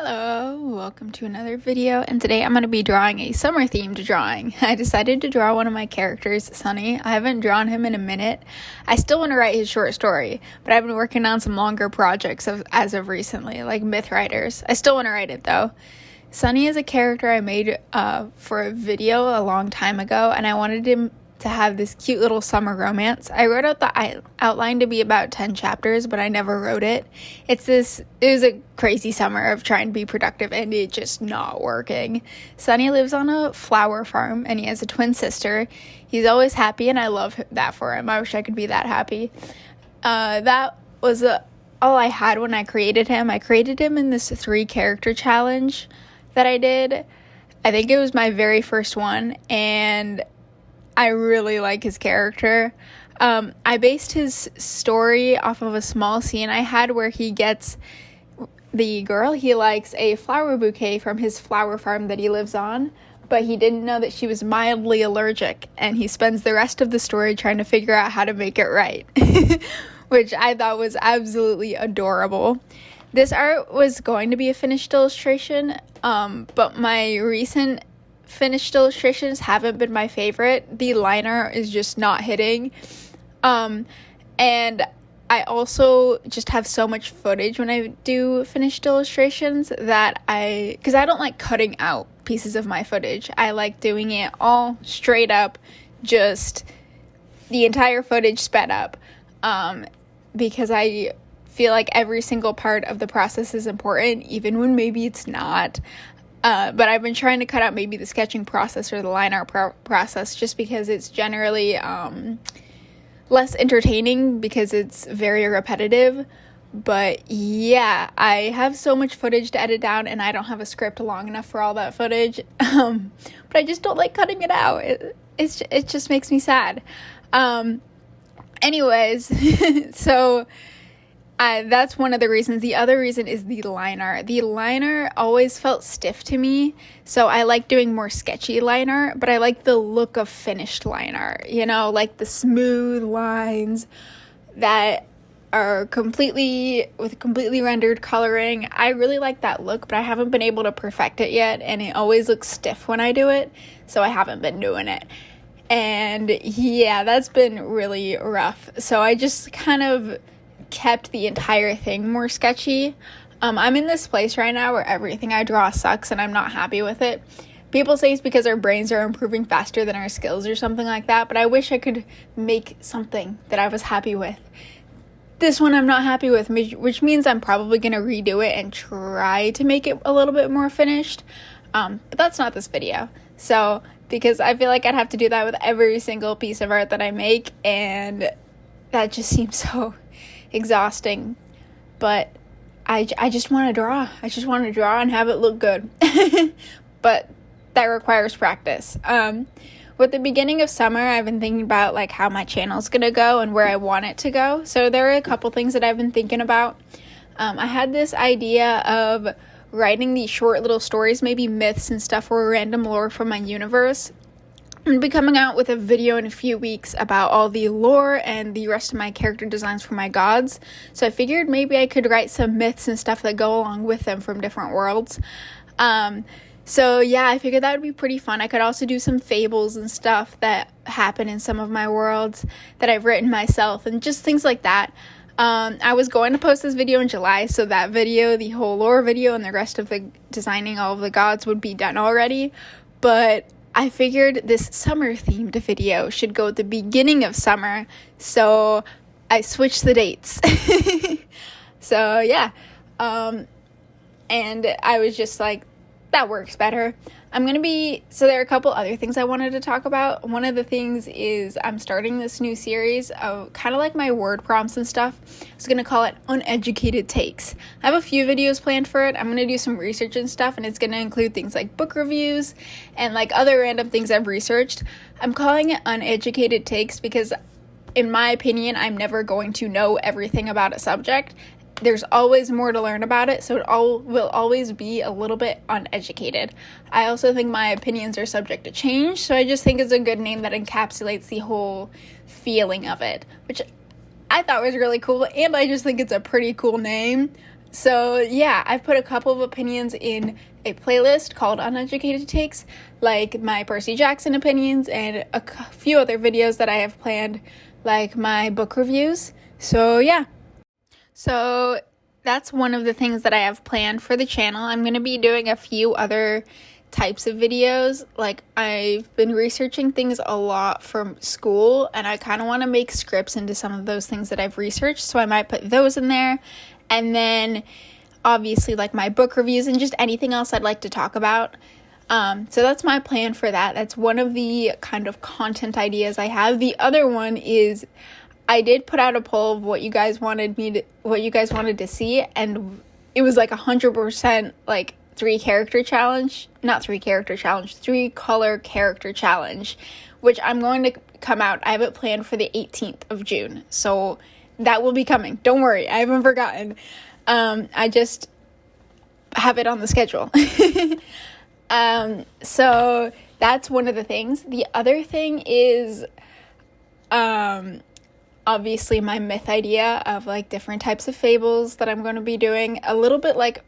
Hello, welcome to another video, and today I'm going to be drawing a summer themed drawing. I decided to draw one of my characters, Sunny. I haven't drawn him in a minute. I still want to write his short story, but I've been working on some longer projects as of recently, like Myth Writers. I still want to write it though. Sunny is a character I made for a video a long time ago, and I wanted him to have this cute little summer romance. I wrote out the outline to be about 10 chapters, but I never wrote it. It was a crazy summer of trying to be productive and it just not working. Sunny lives on a flower farm and he has a twin sister. He's always happy and I love that for him. I wish I could be that happy. That was all I had when I created him. I created him in this 3-character challenge that I did. I think it was my very first one, and I really like his character. I based his story off of a small scene I had where he gets the girl he likes a flower bouquet from his flower farm that he lives on, but he didn't know that she was mildly allergic, and he spends the rest of the story trying to figure out how to make it right, which I thought was absolutely adorable. This art was going to be a finished illustration, but my recent finished illustrations haven't been my favorite. The line art is just not hitting. And I also just have so much footage when I do finished illustrations that because I don't like cutting out pieces of my footage. I like doing it all straight up, just the entire footage sped up, because I feel like every single part of the process is important, even when maybe it's not. But I've been trying to cut out maybe the sketching process or the line art process just because it's generally less entertaining because it's very repetitive. But yeah, I have so much footage to edit down and I don't have a script long enough for all that footage. But I just don't like cutting it out. It just makes me sad. Anyways, so that's one of the reasons. The other reason is the line art. The line art always felt stiff to me, so I like doing more sketchy line art, but I like the look of finished line art, like the smooth lines that are completely rendered coloring. I really like that look, but I haven't been able to perfect it yet, and it always looks stiff when I do it, so I haven't been doing it. And yeah, that's been really rough. So I just kind of kept the entire thing more sketchy. I'm in this place right now where everything I draw sucks and I'm not happy with it. People say it's because our brains are improving faster than our skills or something like that, but I wish I could make something that I was happy with. This one I'm not happy with, which means I'm probably going to redo it and try to make it a little bit more finished. But that's not this video. So, because I feel like I'd have to do that with every single piece of art that I make, and that just seems so exhausting. But I just want to draw. I just want to draw and have it look good. But that requires practice. With the beginning of summer, I've been thinking about like how my channel's gonna go and where I want it to go. So there are a couple things that I've been thinking about. I had this idea of writing these short little stories, maybe myths and stuff, or random lore from my universe. I'm going to be coming out with a video in a few weeks about all the lore and the rest of my character designs for my gods. So I figured maybe I could write some myths and stuff that go along with them from different worlds. So yeah, I figured that would be pretty fun. I could also do some fables and stuff that happen in some of my worlds that I've written myself and just things like that. I was going to post this video in July, so that video, the whole lore video and the rest of the designing all of the gods would be done already. But I figured this summer-themed video should go at the beginning of summer, so I switched the dates. So, yeah. And I was just like, that works better. So there are a couple other things I wanted to talk about. One of the things is I'm starting this new series of kind of like my word prompts and stuff. I was going to call it Uneducated Takes. I have a few videos planned for it. I'm going to do some research and stuff, and it's going to include things like book reviews and like other random things I've researched. I'm calling it Uneducated Takes because, in my opinion, I'm never going to know everything about a subject. There's always more to learn about it, so it will always be a little bit uneducated. I also think my opinions are subject to change, so I just think it's a good name that encapsulates the whole feeling of it, which I thought was really cool, and I just think it's a pretty cool name. So yeah, I've put a couple of opinions in a playlist called Uneducated Takes, like my Percy Jackson opinions and a few other videos that I have planned, like my book reviews. So yeah. So that's one of the things that I have planned for the channel. I'm going to be doing a few other types of videos. Like, I've been researching things a lot from school, and I kind of want to make scripts into some of those things that I've researched, so I might put those in there. And then obviously like my book reviews and just anything else I'd like to talk about. So that's my plan for that. That's one of the kind of content ideas I have. The other one is I did put out a poll of what you guys wanted to see, and it was like 100% like 3 color character challenge, which I'm going to come out. I have it planned for the 18th of June. So that will be coming. Don't worry, I haven't forgotten. I just have it on the schedule. So that's one of the things. The other thing is, obviously my myth idea of like different types of fables that I'm going to be doing. A little bit like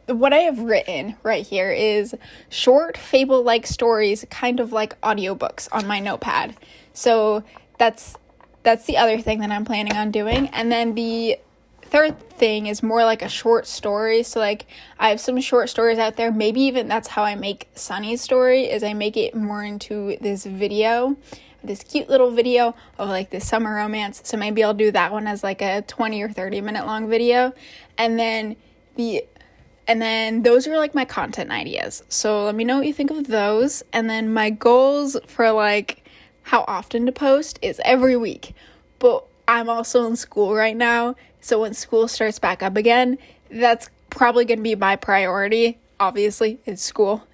what I have written right here is short fable-like stories, kind of like audiobooks on my notepad. So that's the other thing that I'm planning on doing. And then the third thing is more like a short story. So like I have some short stories out there. Maybe even that's how I make Sunny's story, is I make it more into this cute little video of like this summer romance. So maybe I'll do that one as like a 20 or 30 minute long video. And then those are like my content ideas. So let me know what you think of those. And then my goals for like how often to post is every week. But I'm also in school right now. So when school starts back up again, that's probably going to be my priority. Obviously, it's school.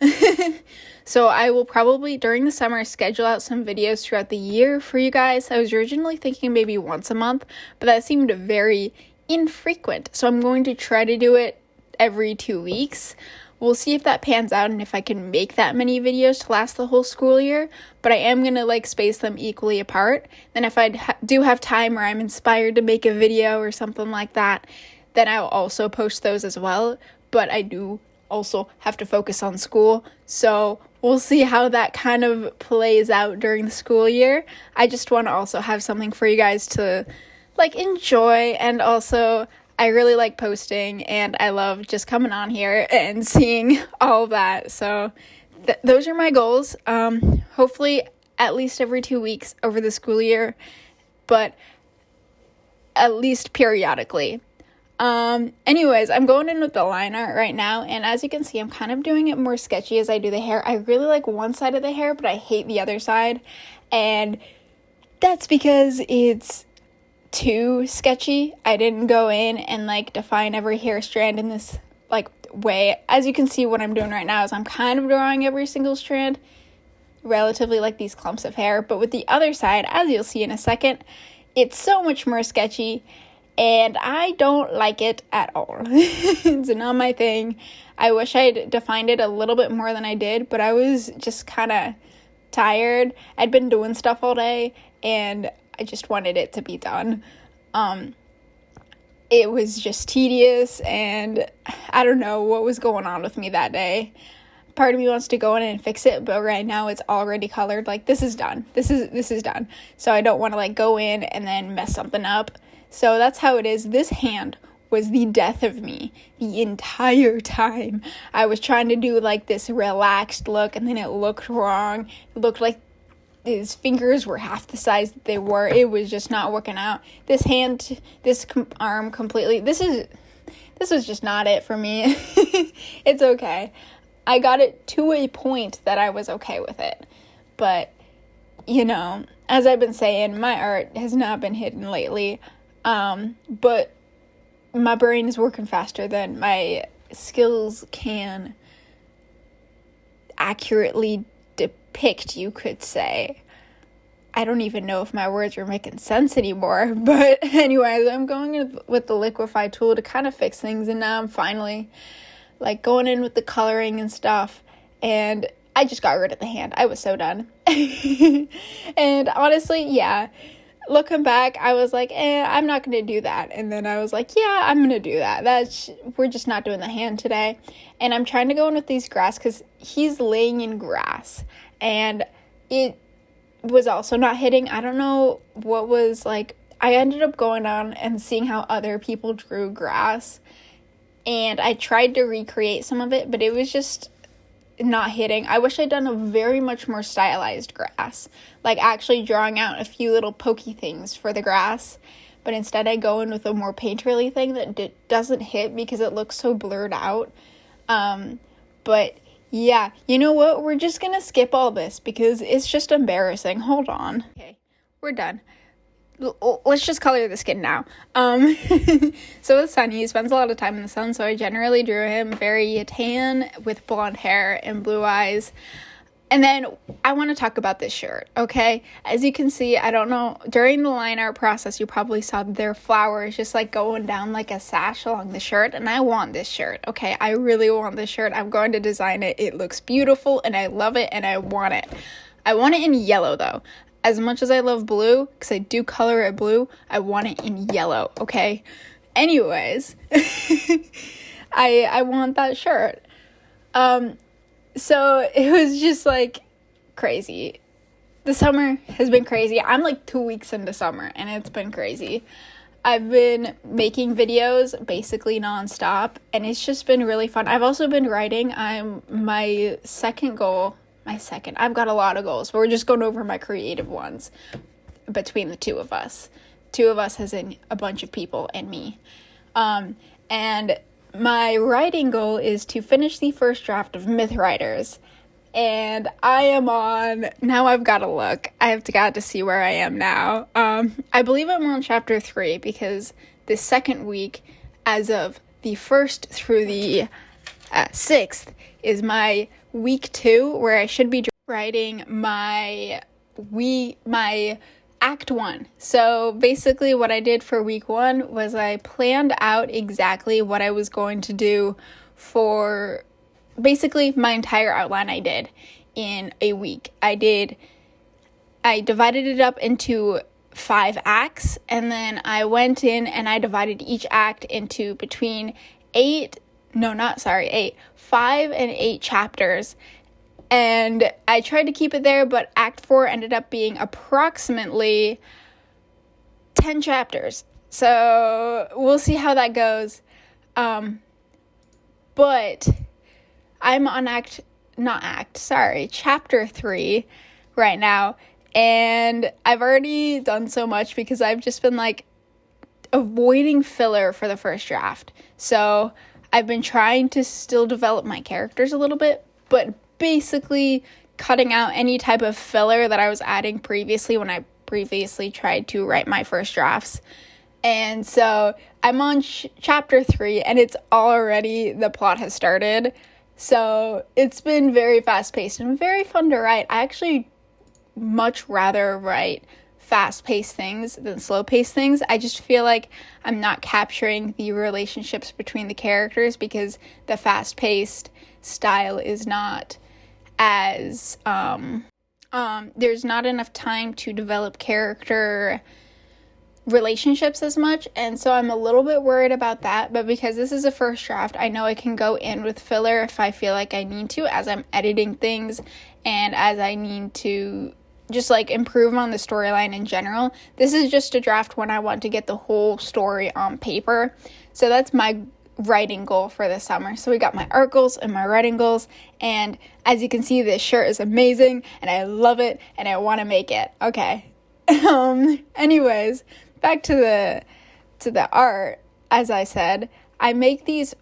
So I will probably, during the summer, schedule out some videos throughout the year for you guys. I was originally thinking maybe once a month, but that seemed very infrequent. So I'm going to try to do it every 2 weeks. We'll see if that pans out and if I can make that many videos to last the whole school year, but I am going to like space them equally apart. Then if I do have time or I'm inspired to make a video or something like that, then I'll also post those as well. But I do also have to focus on school, so we'll see how that kind of plays out during the school year. I just want to also have something for you guys to like enjoy, and also I really like posting and I love just coming on here and seeing all of that. So those are my goals. Hopefully at least every 2 weeks over the school year, but at least periodically. Anyways, I'm going in with the line art right now, and as you can see, I'm kind of doing it more sketchy as I do the hair. I really like one side of the hair, but I hate the other side, and that's because it's too sketchy. I didn't go in and like define every hair strand in this like way. As you can see, what I'm doing right now is I'm kind of drawing every single strand relatively like these clumps of hair, but with the other side, as you'll see in a second, it's so much more sketchy, and I don't like it at all. It's not my thing. I wish I'd defined it a little bit more than I did, but I was just kind of tired. I'd been doing stuff all day, and I just wanted it to be done. It was just tedious, and I don't know what was going on with me that day. Part of me wants to go in and fix it, but right now it's already colored. Like, this is done. This is done. So I don't want to like go in and then mess something up. So that's how it is. This hand was the death of me the entire time. I was trying to do like this relaxed look, and then it looked wrong. It looked like his fingers were half the size that they were. It was just not working out. This hand, arm completely, this was just not it for me. It's okay. I got it to a point that I was okay with it. But, you know, as I've been saying, my art has not been hidden lately. But my brain is working faster than my skills can accurately depict, you could say. I don't even know if my words are making sense anymore, but anyways, I'm going in with the liquify tool to kind of fix things, and now I'm finally like going in with the coloring and stuff, and I just got rid of the hand. I was so done. And honestly, yeah, looking back, I was like, I'm not going to do that. And then I was like, yeah, I'm going to do that. We're just not doing the hand today. And I'm trying to go in with these grass because he's laying in grass. And it was also not hitting. I don't know what was like. I ended up going on and seeing how other people drew grass. And I tried to recreate some of it, but it was just not hitting. I wish I'd done a very much more stylized grass, like actually drawing out a few little pokey things for the grass, but instead I go in with a more painterly thing that doesn't hit because it looks so blurred out. But yeah, you know what? We're just gonna skip all this because it's just embarrassing. Hold on. Okay, we're done. Let's just color the skin now. So with Sunny, he spends a lot of time in the sun, so I generally drew him very tan with blonde hair and blue eyes. And then I want to talk about this shirt, okay? As you can see, I don't know, during the line art process, you probably saw their flowers just like going down like a sash along the shirt, and I want this shirt, okay? I really want this shirt. I'm going to design it. It looks beautiful, and I love it, and I want it. I want it in yellow, though. As much as I love blue, because I do color it blue, I want it in yellow, okay? Anyways, I want that shirt. So it was just like crazy. The summer has been crazy. I'm like 2 weeks into summer, and it's been crazy. I've been making videos basically nonstop, and it's just been really fun. I've also been writing. I've got a lot of goals, but we're just going over my creative ones between the two of us. Two of us as in a bunch of people and me. And my writing goal is to finish the first draft of Myth Riders. And I am on, now I've got to look. I've got to see where I am now. I believe I'm on chapter 3 because the second week, as of the 1st through the 6th, is my week 2, where I should be writing my act 1. So basically what I did for week 1 was I planned out exactly what I was going to do for basically my entire outline I did in a week. I divided it up into 5 acts, and then I went in and I divided each act into between 5 and 8 chapters, and I tried to keep it there, but Act 4 ended up being approximately 10 chapters, so we'll see how that goes. But I'm on chapter 3 right now, and I've already done so much because I've just been like avoiding filler for the first draft. So I've been trying to still develop my characters a little bit, but basically cutting out any type of filler that I was adding previously when I previously tried to write my first drafts. And so I'm on chapter 3, and it's already, the plot has started. So it's been very fast-paced and very fun to write. I actually much rather write fast-paced things than slow-paced things. I just feel like I'm not capturing the relationships between the characters because the fast-paced style is not as there's not enough time to develop character relationships as much, and so I'm a little bit worried about that. But because this is a first draft, I know I can go in with filler if I feel like I need to, as I'm editing things and as I need to just like improve on the storyline in general. This is just a draft when I want to get the whole story on paper. So that's my writing goal for the summer. So we got my art goals and my writing goals, and as you can see, this shirt is amazing and I love it and I want to make it. Okay. Anyways, back to the art. As I said, I make these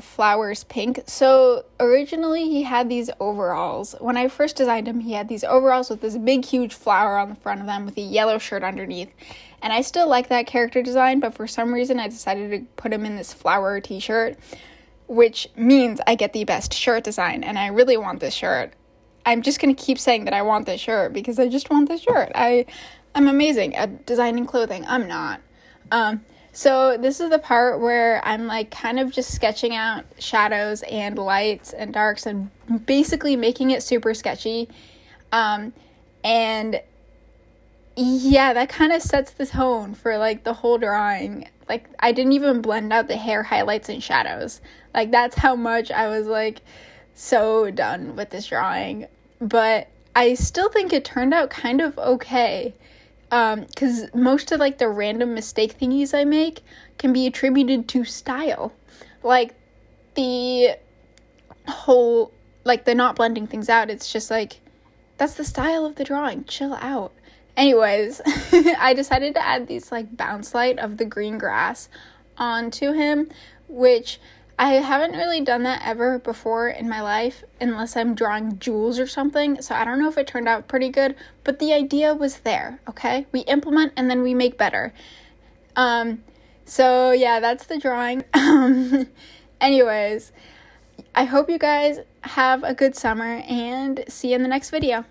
flowers pink. So originally he had these overalls. When I first designed him, he had these overalls with this big huge flower on the front of them with a yellow shirt underneath. And I still like that character design, but for some reason I decided to put him in this flower t-shirt, which means I get the best shirt design, and I really want this shirt. I'm just going to keep saying that I want this shirt because I just want this shirt. I'm amazing at designing clothing. I'm not. So this is the part where I'm like kind of just sketching out shadows and lights and darks and basically making it super sketchy. And yeah, that kind of sets the tone for like the whole drawing. Like, I didn't even blend out the hair highlights and shadows. Like, that's how much I was like so done with this drawing. But I still think it turned out kind of okay. Because most of like the random mistake thingies I make can be attributed to style. Like the whole, like the not blending things out, it's just like, that's the style of the drawing, chill out. Anyways, I decided to add these like bounce light of the green grass onto him, which I haven't really done that ever before in my life unless I'm drawing jewels or something. So I don't know if it turned out pretty good, but the idea was there, okay? We implement and then we make better. So yeah, that's the drawing. Anyways, I hope you guys have a good summer and see you in the next video.